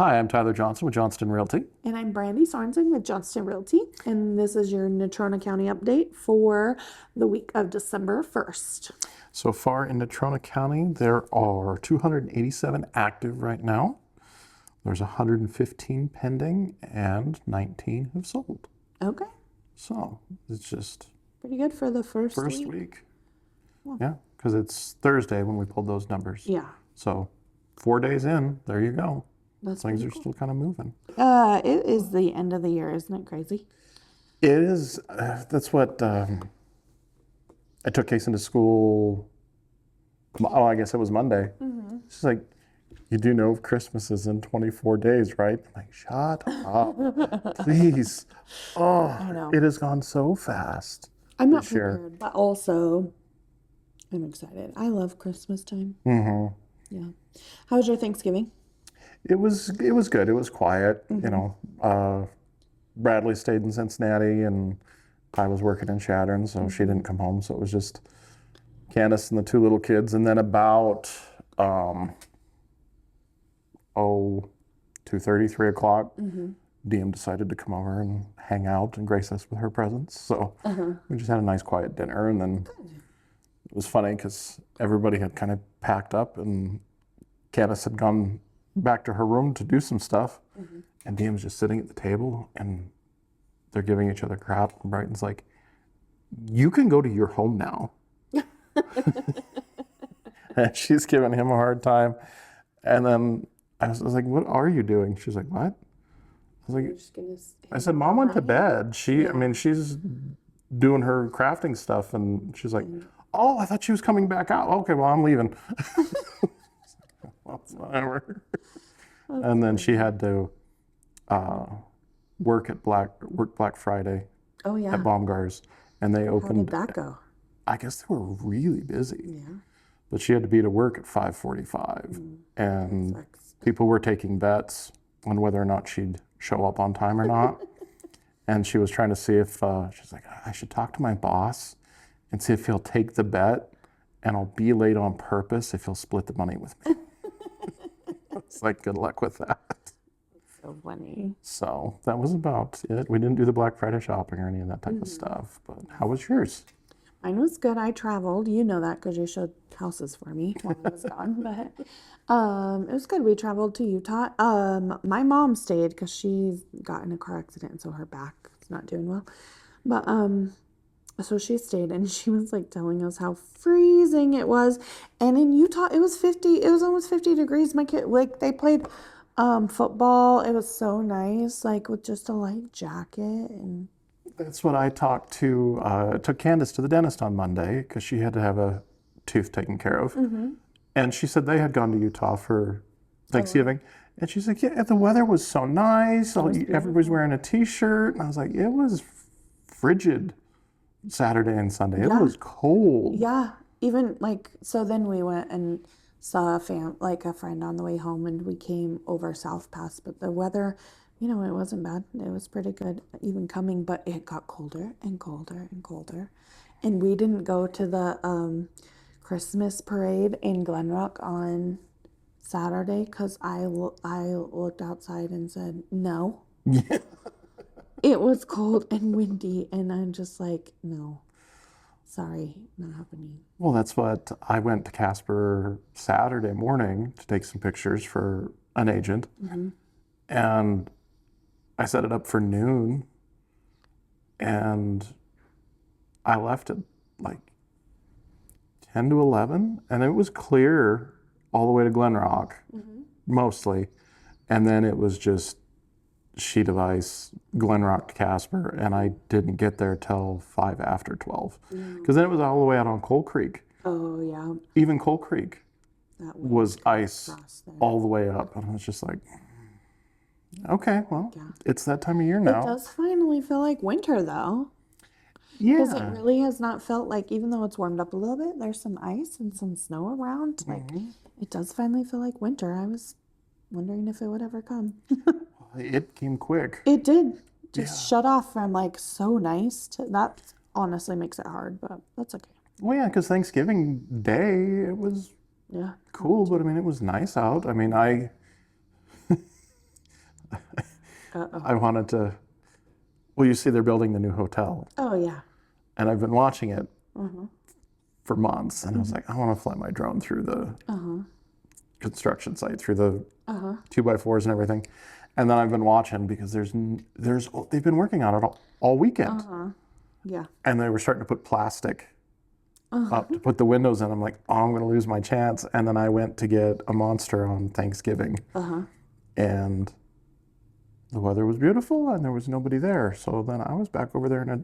Hi, I'm Tyler Johnson with Johnston Realty. And I'm Brandi Sorensen with Johnston Realty. And this is your Natrona County update for the week of December 1st. So far in Natrona County, there are 287 active right now. There's 115 pending and 19 have sold. Okay. So it's just Pretty good for the first week. Yeah, because it's Thursday when we pulled those numbers. Yeah. So 4 days in, there you go. That's Things are still kind of moving. It is the end of the year, isn't it crazy? It is. That's what I took Casey to school. Oh, I guess it was Monday. Mm-hmm. She's like, "You do know Christmas is in 24 days, right?" I'm like, "Shut up, please." Oh, I know. it has gone so fast. I'm not prepared, but also I'm excited. I love Christmas time. Mm-hmm. Yeah. How was your Thanksgiving? It was good. It was quiet. Mm-hmm. You know, Bradley stayed in Cincinnati and I was working in Chadron, so she didn't come home. So it was just Candace and the two little kids. And then about 2:30, 3 o'clock, Diem decided to come over and hang out and grace us with her presence. So we just had a nice quiet dinner. And then it was funny because everybody had kind of packed up and Candace had gone back to her room to do some stuff, and Diem's just sitting at the table, and they're giving each other crap. And Brighton's like, "You can go to your home now." And she's giving him a hard time. And then I was like, "What are you doing?" She's like, "What?" I was like, I said, "Mom went to bed. I mean, she's doing her crafting stuff." And she's like, "Oh, I thought she was coming back out. Okay, well, I'm leaving." Whatever. And then she had to work Black Friday at Baumgart's, and they opened. How did that go? I guess they were really busy. Yeah. But she had to be to work at 5:45, and people were taking bets on whether or not she'd show up on time or not. And she was trying to see if she's like, "I should talk to my boss and see if he'll take the bet, and I'll be late on purpose if he'll split the money with me." It's like, good luck with that. So funny. So that was about it. We didn't do the Black Friday shopping or any of that type of stuff. But how was yours? Mine was good. I traveled. You know that because you showed houses for me while I was gone. But it was good. We traveled to Utah. My mom stayed because she got in a car accident, so her back is not doing well. But so she stayed, and she was like telling us how freezing it was. And in Utah, it was 50. It was almost 50 degrees. My kid, like, they played football. It was so nice, like with just a light jacket. And that's what I took Candace to the dentist on Monday because she had to have a tooth taken care of. And she said they had gone to Utah for Thanksgiving. And she's like, "Yeah, the weather was so nice. Everybody's wearing a t-shirt." And I was like, "It was frigid Saturday and Sunday. It was cold." Yeah. Even like, so then we went and saw a friend on the way home, and we came over South Pass, but the weather, it wasn't bad. It was pretty good even coming, but it got colder and colder and colder. And we didn't go to the Christmas parade in Glen Rock on Saturday because I looked outside and said, no. Yeah. It was cold and windy, and I'm just like, no, sorry, not happening. Well, that's what I went to Casper Saturday morning to take some pictures for an agent. And I set it up for noon, and I left at like 10 to 11, and it was clear all the way to Glen Rock, mostly. And then it was just sheet of ice, Glen Rock to Casper, and I didn't get there till 5 after 12. Because then it was all the way out on Coal Creek. Oh, yeah. Even Coal Creek was ice all the way up. And I was just like, okay, well, it's that time of year now. It does finally feel like winter, though. Yeah. Because it really has not felt like, even though it's warmed up a little bit, there's some ice and some snow around. Like, it does finally feel like winter. I was wondering if it would ever come. It came quick. It did. Just shut off from like so nice to that honestly makes it hard, but that's okay. Well, yeah, because Thanksgiving Day, it was cool, but I mean, it was nice out. I mean, Uh-oh. I wanted to. Well, you see, they're building the new hotel, Oh, yeah. and I've been watching it for months, and I was like, I want to fly my drone through the construction site, through the 2x4s and everything. And then I've been watching because they've been working on it all weekend, Yeah. and they were starting to put plastic up to put the windows in. I'm like, oh, I'm going to lose my chance. And then I went to get a Monster on Thanksgiving, and the weather was beautiful, and there was nobody there. So then I was back over there in a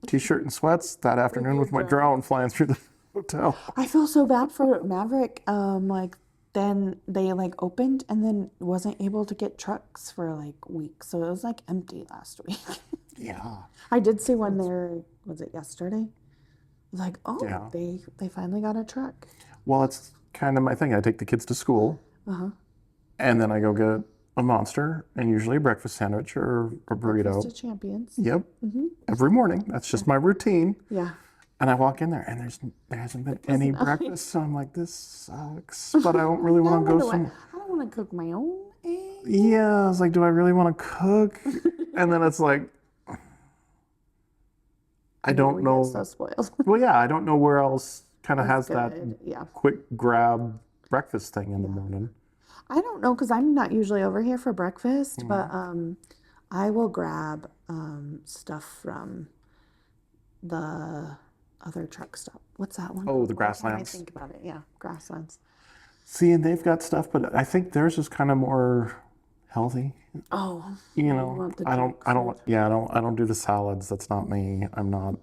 t-shirt and sweats that afternoon with my drone flying through the hotel. I feel so bad for Maverick. Like, then they like opened and then wasn't able to get trucks for like weeks. So it was like empty last week. Yeah. I did see one there, was it yesterday? Like, oh, Yeah. they finally got a truck. Well, it's kind of my thing. I take the kids to school, and then I go get a Monster and usually a breakfast sandwich or a burrito. Breakfast of Champions. Yep. Every morning. That's just my routine. Yeah. And I walk in there, and there hasn't been any breakfast. So I'm like, this sucks. But I don't really want to go somewhere. I don't want to cook my own eggs. Yeah, I was like, do I really want to cook? And then it's like, I don't know. So spoiled. Well, yeah, I don't know where else kind of has that Yeah. quick grab breakfast thing in the morning. I don't know because I'm not usually over here for breakfast, but I will grab stuff from the other truck stop. What's that one? Oh, the Why can't I Grasslands. think about it. Yeah, Grasslands. See, and they've got stuff, but I think theirs is kind of more healthy. Oh, You you know, want the I junk don't do the salads. That's not me. I'm not.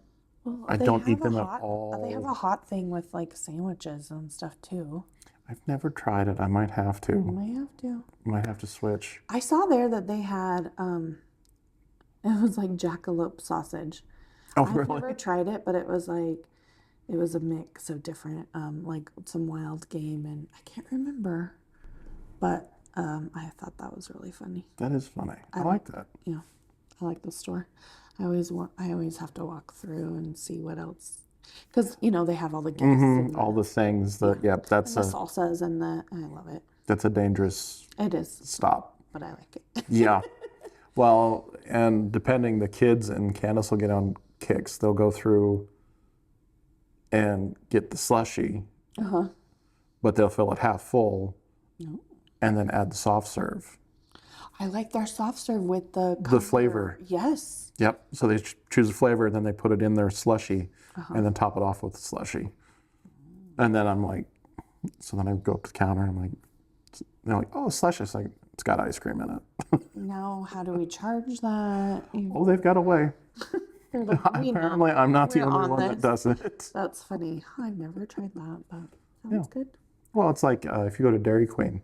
Well, I they don't eat have them a at hot- all. They have a hot thing with like sandwiches and stuff too. I've never tried it. I might have You to. may have to. Might have to switch. I saw there that they had it was like jackalope sausage. Oh, I've really? never tried it, but it was a mix of different like some wild game and I can't remember. But I thought that was really funny. That is funny. I like that. Yeah. I like the store. I always have to walk through and see what else. Because, they have all the gifts and All the things that, that's the salsas and I love it. that's a dangerous It is, stop. but I like it. Yeah. Well, and depending, the kids and Candace will get on kicks. They'll go through and get the slushy, but they'll fill it half full and then add the soft serve. I like their soft serve with the flavor. Yes. Yep. So they choose a flavor, then they put it in their slushy and then top it off with the slushy. And then I'm like, so then I go up to the counter and I'm like, they're like, oh, slushy. It's like, it's got ice cream in it. Now, how do we charge that? Oh, they've got a way. They're like, Apparently, I'm not the we're only on one that does it. That's funny. I've never tried that, but sounds good. Well, it's like if you go to Dairy Queen,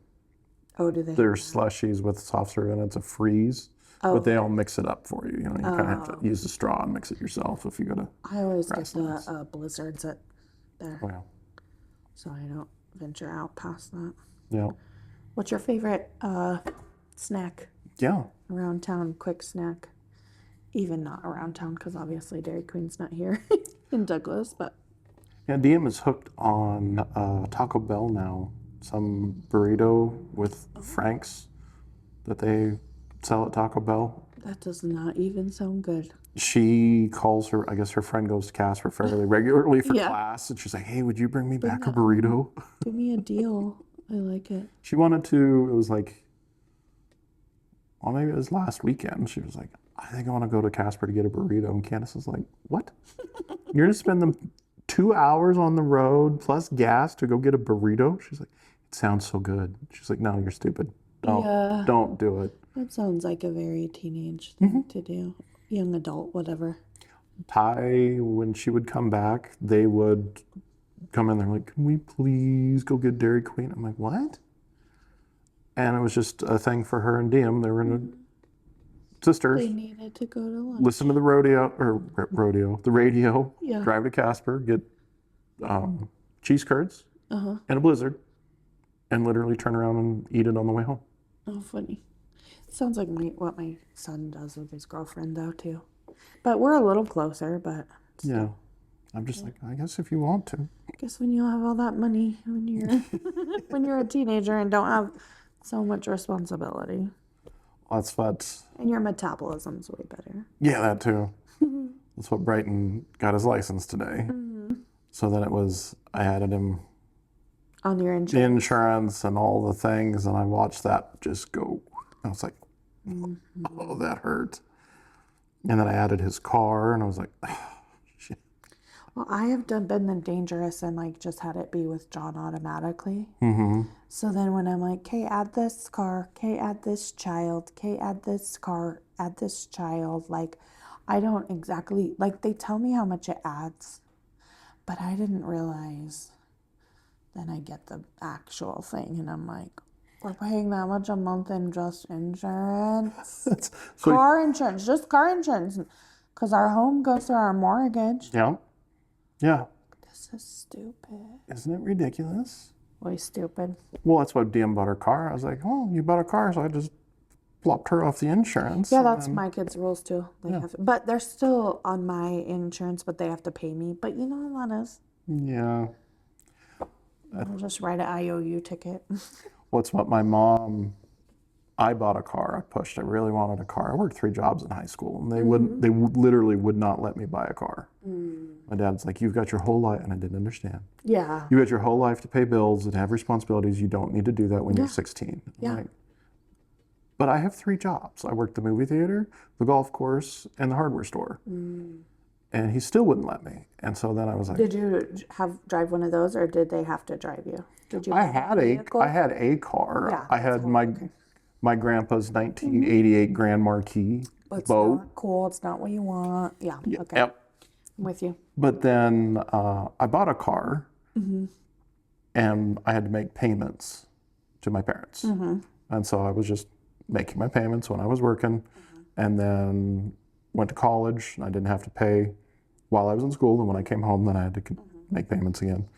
Oh, do they? there's slushies with soft serve and it's a freeze, but they all mix it up for you. You kind of have to use the straw and mix it yourself if you go to. I always get the blizzards at there, Well, so I don't venture out past that. yeah, What's your favorite snack yeah. around town? Quick snack, even not around town because obviously Dairy Queen's not here in Douglas, but Yeah, DM is hooked on Taco Bell now. Some burrito with Franks that they sell at Taco Bell. that does not even sound good. She calls her, I guess her friend goes to Casper fairly regularly for Yeah. class. And she's like, hey, would you bring me back a burrito? Give me a deal. I like it. She wanted to, it was like, well, maybe it was last weekend. She was like, I think I want to go to Casper to get a burrito. And Candace was like, what? You're going to spend them 2 hours on the road plus gas to go get a burrito? She's like, it sounds so good. She's like, no, you're stupid. Don't do it. That sounds like a very teenage thing to do. Young adult, whatever. Ty, when she would come back, they would come in there like, can we please go get Dairy Queen? I'm like, what? And it was just a thing for her and Diem. They were in a sisters. They needed to go to lunch. Listen to the the radio, Yeah. drive to Casper, get cheese curds and a blizzard, and literally turn around and eat it on the way home. Oh, funny. Sounds like what my son does with his girlfriend, though, too. But we're a little closer, but Yeah. I'm just like, I guess if you want to. I guess when you have all that money, when you're when you're a teenager and don't have so much responsibility. That's what, And your metabolism's way better. yeah, that too. That's what Brighton got his license today. So then I added him On your the insurance. insurance and all the things, and I watched that just go. I was like, oh, that hurt. And then I added his car, and I was like, oh, shit. Well, I have been the dangerous and like just had it be with John automatically. So then when I'm like, okay, add this car, okay, add this child, okay, add this car, add this child, like I don't exactly, like they tell me how much it adds, but I didn't realize. Then I get the actual thing and I'm like, we're paying that much a month in just insurance. So, Car insurance, just car insurance. Because our home goes through our mortgage. yeah. Yeah. This is stupid. Isn't it ridiculous? Way stupid. Well, that's why DM bought her car. I was like, oh, you bought a car, so I just flopped her off the insurance. Yeah, that's my kids' rules too. They have, but they're still on my insurance, but they have to pay me. But you know how that is. Yeah. I'll just write an IOU ticket. What's what my mom, I bought a car. I pushed. I really wanted a car. I worked 3 jobs in high school, and they literally would not let me buy a car. My dad's like, you've got your whole life, and I didn't understand. Yeah. You got your whole life to pay bills and have responsibilities. You don't need to do that when you're 16. Yeah. Like, but I have 3 jobs. I worked the movie theater, the golf course, and the hardware store. And he still wouldn't let me. And so then I was like, Did you drive one of those, or did they have to drive you? Did you? I had a car. Yeah, I had my grandpa's 1988 Grand Marquis But it's boat. not cool. It's not what you want. Yeah. Okay. Yep. I'm with you. But then I bought a car, and I had to make payments to my parents. And so I was just making my payments when I was working, and then went to college. And I didn't have to pay while I was in school, and when I came home, then I had to make payments again.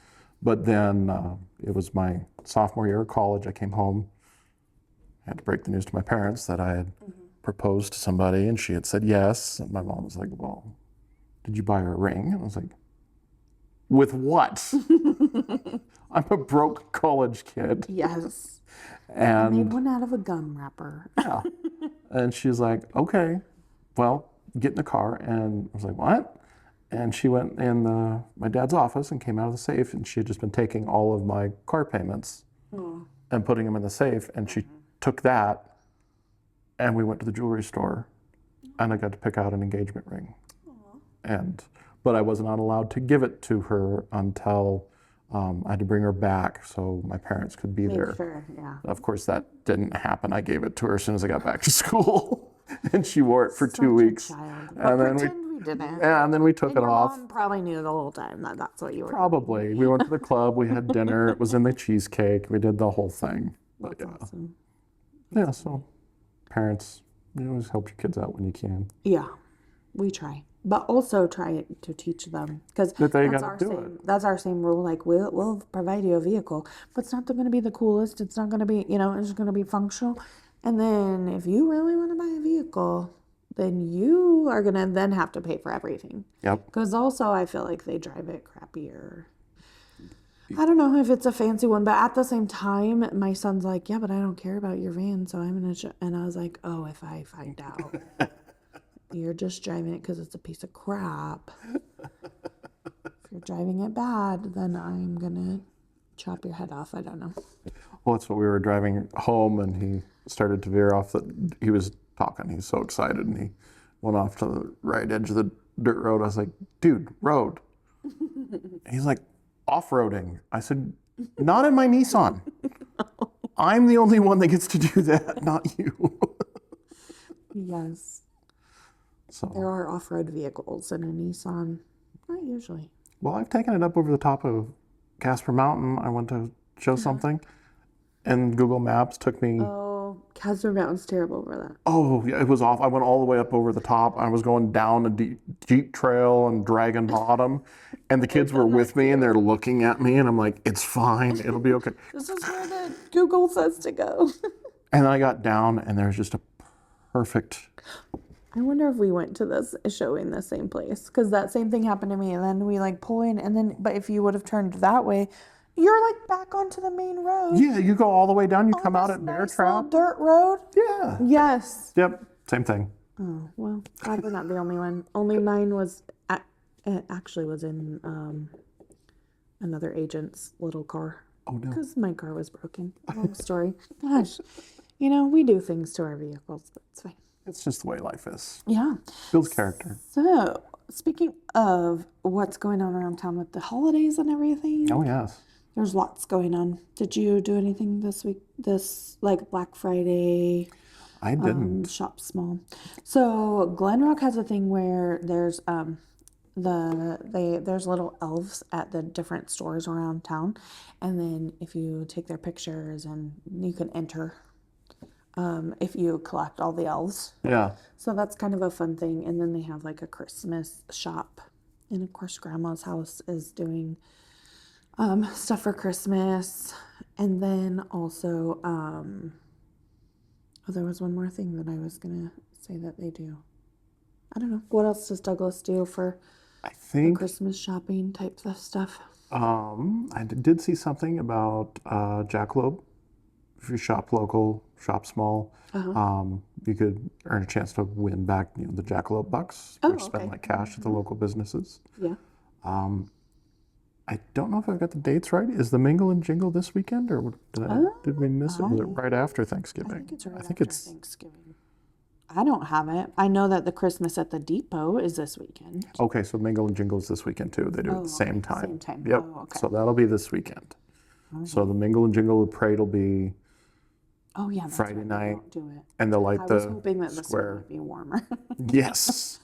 But then it was my sophomore year of college. I came home. I had to break the news to my parents that I had proposed to somebody, and she had said yes. And my mom was like, well, did you buy her a ring? And I was like, with what? I'm a broke college kid. Yes. And Made one out of a gum wrapper. yeah. And she's like, okay, well, get in the car. And I was like, what? And she went in my dad's office and came out of the safe, and she had just been taking all of my car payments and putting them in the safe. And she took that, and we went to the jewelry store, and I got to pick out an engagement ring. But I was not allowed to give it to her until I had to bring her back so my parents could be there. Sure, yeah. Of course, that didn't happen. I gave it to her as soon as I got back to school, and she wore it for Such 2 a weeks. child. And then we didn't. and then we took And it your off. mom probably knew the whole time that that's what you were. Probably. We went to the club. We had dinner. It was in the cheesecake. We did the whole thing. But That's yeah, awesome. yeah. So, parents, you always help your kids out when you can. Yeah, we try, but also try to teach them because That they that's gotta our do same. That's our same rule. Like we'll provide you a vehicle, but it's not going to be the coolest. It's not going to be it's going to be functional. And then if you really want to buy a vehicle, then you are going to then have to pay for everything. Yep. Because also I feel like they drive it crappier. I don't know if it's a fancy one, but at the same time, my son's like, yeah, but I don't care about your van, so I'm going to, and I was like, oh, if I find out you're just driving it because it's a piece of crap. If you're driving it bad, then I'm going to chop your head off. I don't know. Well, that's what we were driving home, and he started to veer off. He was talking. He's so excited, and he went off to the right edge of the dirt road. I was like, dude, road. And he's like, off-roading. I said, not in my Nissan. I'm the only one that gets to do that, not you. Yes. So, There are off-road vehicles in a Nissan. Not usually. well, I've taken it up over the top of Casper Mountain. I went to show something, and Google Maps took me. Oh, Casper Mountain's terrible for that. Oh, yeah, it was off. I went all the way up over the top. I was going down a deep trail and Dragon Bottom, and the kids were with me, and they're looking at me, and I'm like, it's fine. It'll be okay. This is where the Google says to go. And then I got down, and there's just a perfect. I wonder if we went to this show in the same place, because that same thing happened to me. And then we like pull in, and then but if you would have turned that way, You're like back onto the main road. Yeah, you go all the way down, you Oh, come out this at Bear nice little Trap. dirt road. Yeah. Yes. Yep, same thing. Oh, well, glad we're not the only one. Only mine was, it actually was in another agent's little car. Oh, no. Because my car was broken. Long story. Gosh, we do things to our vehicles, but it's fine. It's just the way life is. Yeah. Builds character. So, speaking of what's going on around town with the holidays and everything, Oh, yes. there's lots going on. Did you do anything this week? Like Black Friday? I didn't. Shop small. So Glen Rock has a thing where there's there's little elves at the different stores around town, and then if you take their pictures and you can enter if you collect all the elves. Yeah. So that's kind of a fun thing. And then they have like a Christmas shop, and of course Grandma's house is doing stuff for Christmas, and then also there was one more thing that I was gonna say that they do. I don't know. What else does Douglas do for I think Christmas shopping type of stuff? I did see something about Jackalope. If you shop local, shop small, you could earn a chance to win back the Jackalope bucks, or spend like cash at the local businesses. Yeah. I don't know if I've got the dates right. Is the Mingle and Jingle this weekend, or did we miss it? Was it right after Thanksgiving? I think it's right I think after it's Thanksgiving. I don't have it. I know that the Christmas at the Depot is this weekend. okay. So Mingle and Jingle is this weekend too. They do it at the same time. Same time. Yep. Oh, okay. So that'll be this weekend. So the Mingle and Jingle parade will be Oh yeah, that's Friday right. night, They won't do it. and they'll light I the was hoping that this one square. might be warmer. Yes.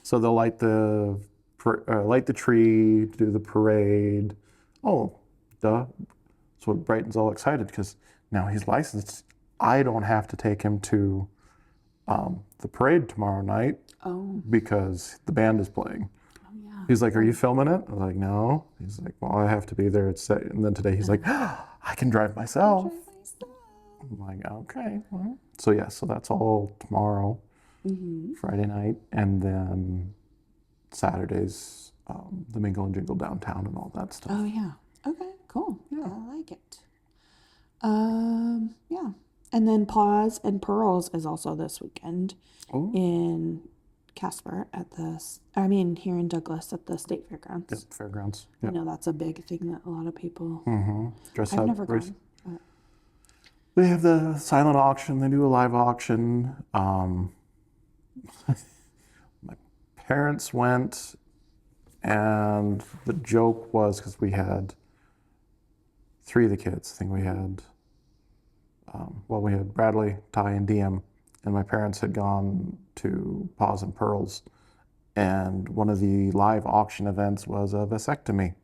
So they'll light the tree, do the parade. Oh, duh. So Brighton's all excited because now he's licensed. I don't have to take him to the parade tomorrow night Oh, because the band is playing. yeah. He's like, "Are you filming it?" I was like, "No." He's like, "Well, I have to be there." And then today he's like, "I can drive myself." I'm like, "Okay." Well. So yeah, so that's all tomorrow, Friday night, and then Saturdays, the Mingle and Jingle downtown and all that stuff. Oh yeah. Okay, cool. Yeah. I like it. Yeah. And then Paws and Pearls is also this weekend Oh. in Casper here in Douglas at the State Fairgrounds. Yep, fairgrounds. I Yep. know that's a big thing that a lot of people. Dress I've up. never gone. But They have the silent auction. They do a live auction. My parents went, and the joke was because we had 3 of the kids. I think we had, we had Bradley, Ty, and Diem, and my parents had gone to Paws and Pearls, and one of the live auction events was a vasectomy.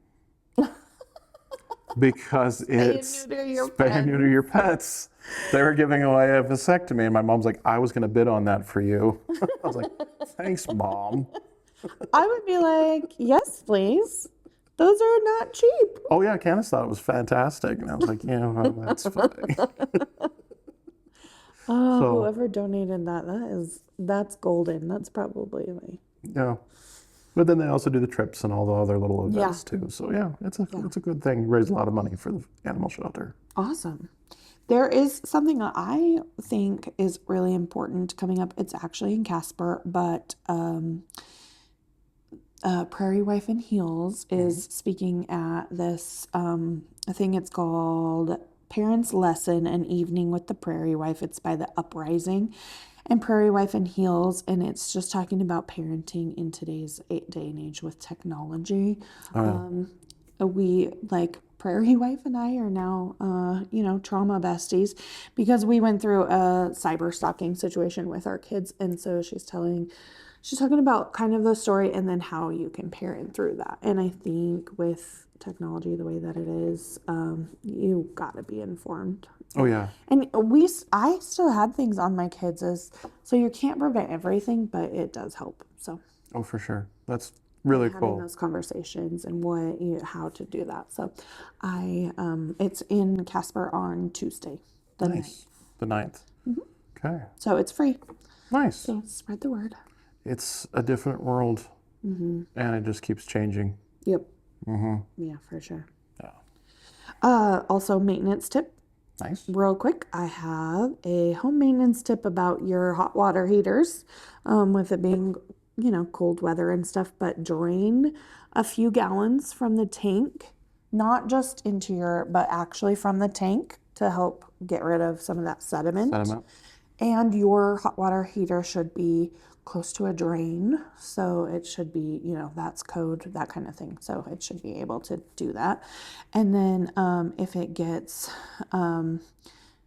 Because it's spay and neuter your pets. They were giving away a vasectomy, and my mom's like, "I was going to bid on that for you." I was like, "Thanks, Mom." I would be like, yes, please. Those are not cheap. Oh yeah, Candace thought it was fantastic, and I was like, "Yeah, well, that's funny." Oh, So- whoever donated that's golden. That's probably like. Yeah, but then they also do the trips and all the other little events too. So yeah, it's a good thing. Raise a lot of money for the animal shelter. Awesome. There is something that I think is really important coming up. It's actually in Casper, but Prairie Wife in Heels is speaking at this thing. It's called Parents Lesson, an Evening with the Prairie Wife. It's by the Uprising and Prairie Wife in Heels, and it's just talking about parenting in today's day and age with technology. We Prairie Wife and I are now, trauma besties because we went through a cyber stalking situation with our kids. And so she's talking about kind of the story and then how you can parent through that. And I think with technology the way that it is, you got to be informed. Oh yeah, And I still had things on my kids so you can't prevent everything, but it does help. So oh for sure. That's really having cool. those conversations and how to do that. So it's in Casper on Tuesday, the 9th. The 9th. Okay, So it's free. nice. So spread the word. It's a different world, and it just keeps changing. Yep. Yeah, for sure. Yeah. Also, maintenance tip. Nice. Real quick, I have a home maintenance tip about your hot water heaters, with it being, cold weather and stuff, but drain a few gallons from the tank, not just into but actually from the tank to help get rid of some of that sediment. Sediment. And your hot water heater should be close to a drain. So it should be, that's code, that kind of thing. So it should be able to do that. And then if it gets,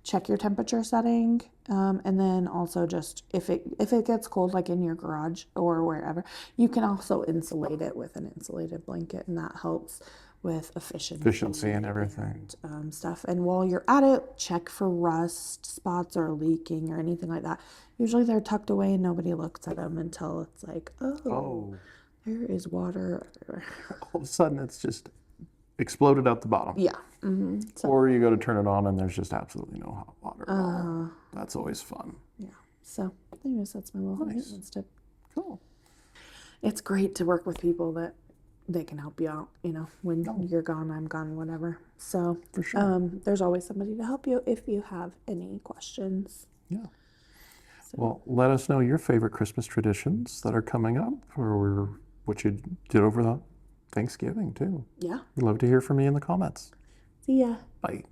check your temperature setting. And then also just if it gets cold, like in your garage or wherever, you can also insulate it with an insulated blanket, and that helps with efficiency And everything. and stuff. And while you're at it, check for rust spots or leaking or anything like that. Usually they're tucked away and nobody looks at them until it's like, oh. There is water. All of a sudden, it's just exploded out the bottom. Yeah. So, Or you go to turn it on and there's just absolutely no hot water at all. That's always fun. yeah. So, anyways, that's my little maintenance tip. Cool. It's great to work with people that they can help you out, when you're gone, I'm gone, whatever. So, For sure. there's always somebody to help you if you have any questions. Yeah. Well, let us know your favorite Christmas traditions that are coming up, or what you did over the Thanksgiving too. Yeah. We'd love to hear from you in the comments. See ya. Bye.